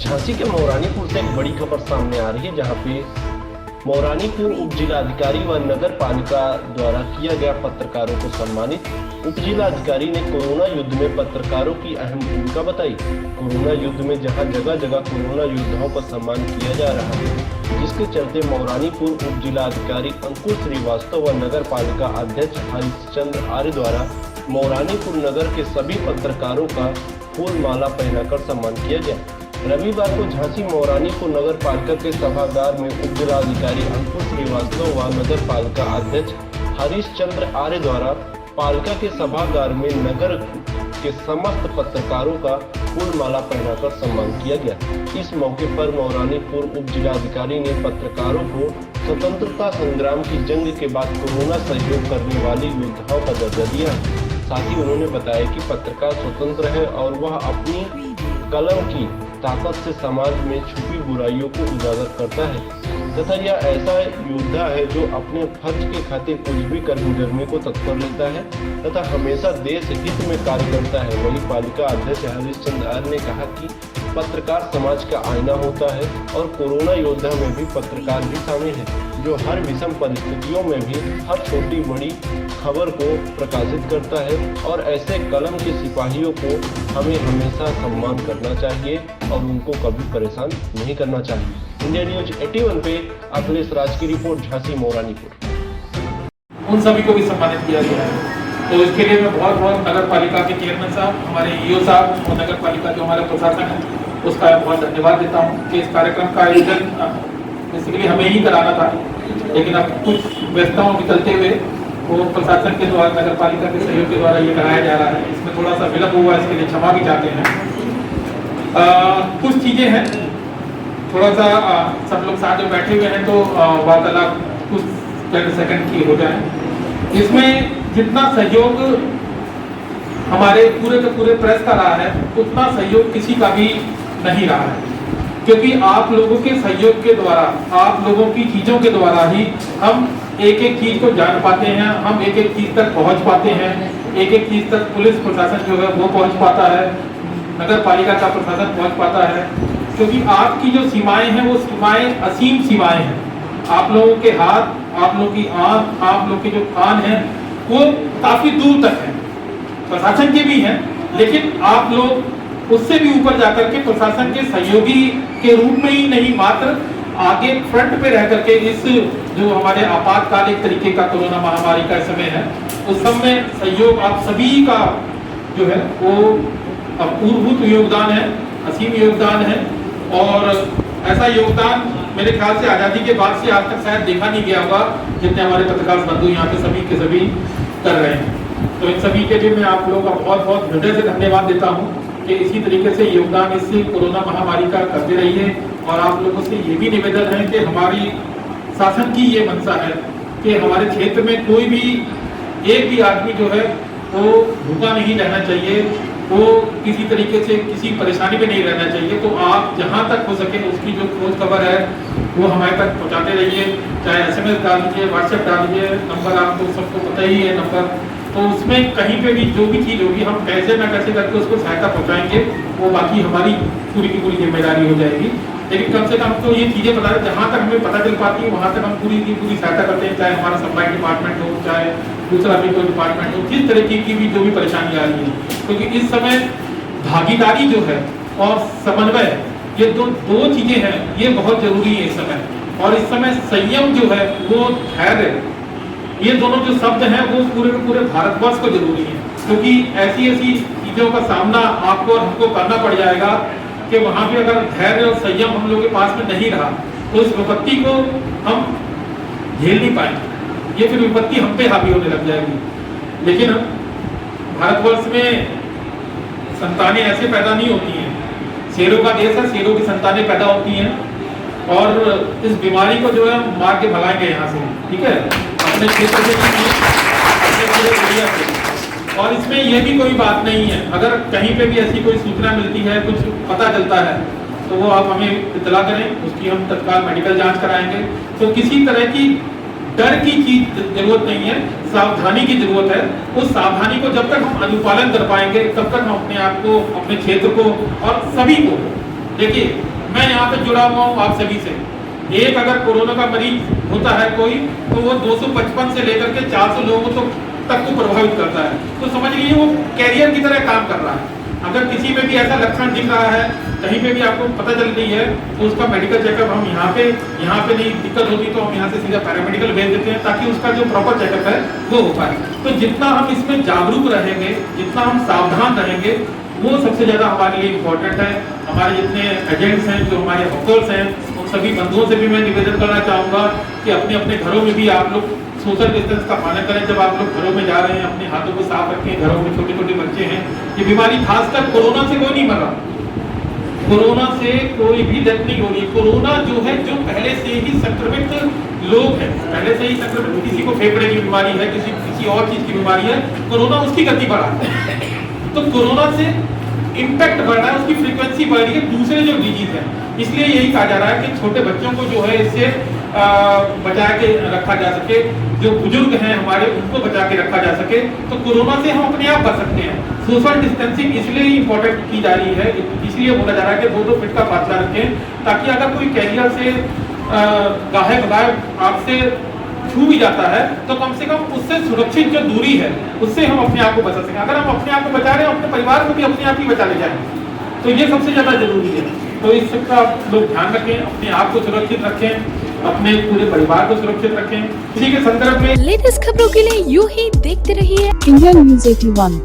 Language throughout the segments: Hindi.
झांसी के मौरानीपुर से एक बड़ी खबर सामने आ रही है, जहां पे मौरानीपुर उप जिलाधिकारी व नगर पालिका द्वारा किया गया पत्रकारों को सम्मानित। उप जिलाधिकारी ने कोरोना युद्ध में पत्रकारों की अहम भूमिका बताई। कोरोना युद्ध में जहां जगह जगह कोरोना योद्धाओं का सम्मान किया जा रहा है, जिसके चलते मौरानीपुर उप जिलाधिकारी अंकुर श्रीवास्तव व नगर पालिका अध्यक्ष हरिश्चंद्र आर्य द्वारा मौरानीपुर नगर के सभी पत्रकारों का फूल माला पहनाकर सम्मान किया गया। रविवार को झांसी मौरानीपुर नगर पालिका के सभागार में उप जिलाधिकारी अंकुर श्रीवास्तव व नगर पालिका अध्यक्ष हरिश्चंद्र आर्य द्वारा पालिका के सभागार में नगर के समस्त पत्रकारों का फूल माला पहनाकर सम्मान किया गया। इस मौके पर मौरानीपुर उप जिलाधिकारी ने पत्रकारों को स्वतंत्रता संग्राम की जंग के बाद कोरोना सहयोग करने वाले योद्धाओं का दर्जा दिया। साथ ही उन्होंने बताया कि पत्रकार स्वतंत्र है और वह अपनी कलम की ताकत से समाज में छुपी बुराइयों को उजागर करता है तथा यह ऐसा योद्धा है जो अपने फर्ज के खातिर कुछ भी करने को तत्पर रहता है तथा हमेशा देश हित में कार्य करता है। वहीं पालिका अध्यक्ष हरिश्चंद्र आर्य ने कहा कि पत्रकार समाज का आईना होता है और कोरोना योद्धा में भी पत्रकार भी शामिल है, जो हर विषम परिस्थितियों में भी हर छोटी बड़ी खबर को प्रकाशित करता है और ऐसे कलम के सिपाहियों को हमें हमेशा सम्मान करना चाहिए और उनको कभी परेशान नहीं करना चाहिए। इंडिया न्यूज 81 पे अखिलेश राज की रिपोर्ट, झांसी मौरानीपुर। उन सभी को भी सम्मानित किया गया है, तो इसके लिए मैं बहुत बहुत नगर पालिका के चेयरमैन साहब, हमारे ईओ साहब और नगर पालिका जो हमारा प्रशासन है उसका बहुत धन्यवाद देता हूँ कि इस कार्यक्रम का आयोजन बेसिकली हमें ही कराना था, लेकिन अब कुछ व्यस्तताओं के चलते हुए वो प्रशासन के द्वारा नगर पालिका के सहयोग के द्वारा ये कराया जा रहा है। इसमें थोड़ा सा विलम्ब हुआ, इसके लिए क्षमा भी चाहते हैं। कुछ चीजें हैं, थोड़ा सा सब लोग साथ में बैठे हुए हैं तो वार्तालाप कुछ सेकंड की हो जाए। इसमें जितना सहयोग हमारे पूरे के पूरे प्रेस का रहा है उतना सहयोग किसी का भी नहीं रहा है, क्योंकि आप लोगों के सहयोग के द्वारा, आप लोगों की चीजों के द्वारा ही हम एक एक चीज को जान पाते हैं, हम एक एक चीज तक पहुंच पाते हैं, एक एक चीज तक पुलिस प्रशासन जो है वो पहुंच पाता है, नगर पालिका का प्रशासन पहुंच पाता है, क्योंकि आपकी जो सीमाएं हैं वो सीमाएं असीम सीमाएं हैं। आप लोगों के हाथ, आप लोगों की आंख, आप लोगों के जो कान हैं वो काफी दूर तक है, प्रशासन के भी हैं, लेकिन आप लोग उससे भी ऊपर जाकर के प्रशासन के सहयोगी के रूप में ही नहीं, मात्र आगे फ्रंट पे रह करके इस जो हमारे आपातकालिक तरीके का कोरोना महामारी का समय है उस समय सहयोग आप सभी का जो है वो अपूर्वभूत योगदान है, असीम योगदान है। और ऐसा योगदान मेरे ख्याल से आज़ादी के बाद से आज तक शायद देखा नहीं गया होगा जितने हमारे पत्रकार बंधु यहाँ पे सभी के सभी कर रहे हैं। तो इन सभी के लिए मैं आप लोगों का बहुत बहुत हृदय से धन्यवाद देता हूँ कि इसी तरीके से योगदान इस कोरोना महामारी का करते रहिए। और आप लोगों से ये भी निवेदन है कि हमारी शासन की ये मंशा है कि हमारे क्षेत्र में कोई भी एक भी आदमी जो है वो भूखा नहीं रहना चाहिए, वो किसी तरीके से किसी परेशानी में नहीं रहना चाहिए। तो आप जहाँ तक हो सके उसकी जो खोज खबर है वो हमारे तक पहुँचाते रहिए, चाहे SMS डाल दीजिए, व्हाट्सएप डाल दीजिए, नंबर आपको सबको पता ही है नंबर, तो उसमें कहीं पे भी जो भी चीज़ होगी हम कैसे ना कैसे करके उसको सहायता पहुँचाएंगे, वो बाकी हमारी पूरी की पूरी जिम्मेदारी हो जाएगी। लेकिन कम से कम तो ये चीज़ें बता दें, जहाँ तक हमें पता चल पाती है वहाँ तक हम पूरी की पूरी सहायता करते हैं, चाहे हमारा सप्लाई डिपार्टमेंट हो, चाहे दूसरा भी कोई डिपार्टमेंट हो, जिस तरीके की भी जो भी परेशानी आ रही है, क्योंकि इस समय भागीदारी जो है और समन्वय, ये दो चीज़ें हैं, ये बहुत जरूरी है इस समय। और इस समय संयम जो है वो धैर्य, ये दोनों जो शब्द हैं वो पूरे के पूरे भारतवर्ष को जरूरी है, क्योंकि ऐसी ऐसी चीज़ों का सामना आपको और हमको करना पड़ जाएगा कि वहाँ पे अगर धैर्य और संयम हम लोगों के पास में नहीं रहा तो इस विपत्ति को हम झेल नहीं पाएंगे, ये फिर विपत्ति हम पे हावी होने लग जाएगी। लेकिन भारतवर्ष में संतानें ऐसे पैदा नहीं होती हैं, शेरों का देश है, शेरों की संतानें पैदा होती हैं और इस बीमारी को जो है मार के भगाएंगे यहाँ से, ठीक है, अपने क्षेत्र से, अपने पूरे एरिया से। और इसमें यह भी कोई बात नहीं है, अगर कहीं पे भी ऐसी कोई सूचना मिलती है, कुछ पता चलता है तो वो आप हमें इत्तला करें, उसकी हम तत्काल मेडिकल जांच कराएंगे। तो किसी तरह की डर की चीज जरूरत नहीं है, सावधानी की जरूरत है। उस सावधानी को जब तक हम अनुपालन कर पाएंगे तब तक हम अपने आप को, अपने क्षेत्र को और सभी को, देखिए मैं यहाँ पे जुड़ा हुआ हूँ आप सभी से। एक अगर कोरोना का मरीज होता है कोई, तो वो 255 से लेकर के 400 लोगों तक को प्रभावित करता है। तो समझ लीजिए वो कैरियर की तरह काम कर रहा है। अगर किसी में भी ऐसा लक्षण दिख रहा है, कहीं पे भी आपको पता चल रही है, तो उसका मेडिकल चेकअप हम यहाँ पे नहीं दिक्कत होती तो हम यहाँ से सीधा पैरामेडिकल भेज देते हैं, ताकि उसका जो प्रॉपर चेकअप है वो हो पाए। तो जितना हम इसमें जागरूक रहेंगे, जितना हम सावधान रहेंगे, वो सबसे ज़्यादा हमारे लिए इम्पोर्टेंट है। हमारे जितने एजेंट्स हैं, जो हमारे हॉकर्स हैं, उन सभी बंधुओं से भी मैं निवेदन करना चाहूँगा कि अपने अपने घरों में भी आप लोग सोशल डिस्टेंस का पालन करें। जब आप लोग घरों में जा रहे हैं, अपने हाथों को साफ रखें। घरों में छोटे छोटे बच्चे हैं, ये बीमारी खासकर कोरोना से कोई नहीं मर रहा, कोरोना से कोई भी डेथ नहीं हो रही। कोरोना जो है, जो पहले से ही संक्रमित लोग हैं, पहले से ही संक्रमित, किसी को फेफड़े की बीमारी है, किसी और चीज की बीमारी है, कोरोना उसकी गति बढ़ा है। तो कोरोना से इम्पैक्ट बढ़ रहा है, उसकी फ्रीक्वेंसी बढ़ रही है दूसरे जो डिजीज है। इसलिए यही कहा जा रहा है कि छोटे बच्चों को जो है इससे बचा के रखा जा सके, जो बुजुर्ग हैं हमारे, उनको बचा के रखा जा सके। तो कोरोना से हम अपने आप बच सकते हैं। सोशल डिस्टेंसिंग इसलिए ही इम्पोर्टेंट की जा रही है, इसलिए बोला जा रहा है कि 2-2 फीट का फासला रखें, ताकि अगर कोई कैरियर से गाहे बगाहे आपसे छू भी जाता है, तो कम से कम उससे सुरक्षित जो दूरी है, उससे हम अपने आप को बचा सकें। अगर हम अपने आप को बचा रहे हैं, अपने परिवार को भी अपने आप ही बचा ले जाएंगे, तो ये सबसे ज़्यादा जरूरी है। तो इस सबका लोग ध्यान रखें, अपने आप को सुरक्षित रखें, अपने पूरे परिवार को सुरक्षित रखें। इसी के संदर्भ में लेटेस्ट खबरों के लिए यूं ही देखते रहिए इंडिया न्यूज 81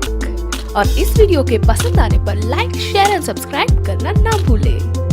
और इस वीडियो के पसंद आने पर लाइक, शेयर एंड सब्सक्राइब करना ना भूलें।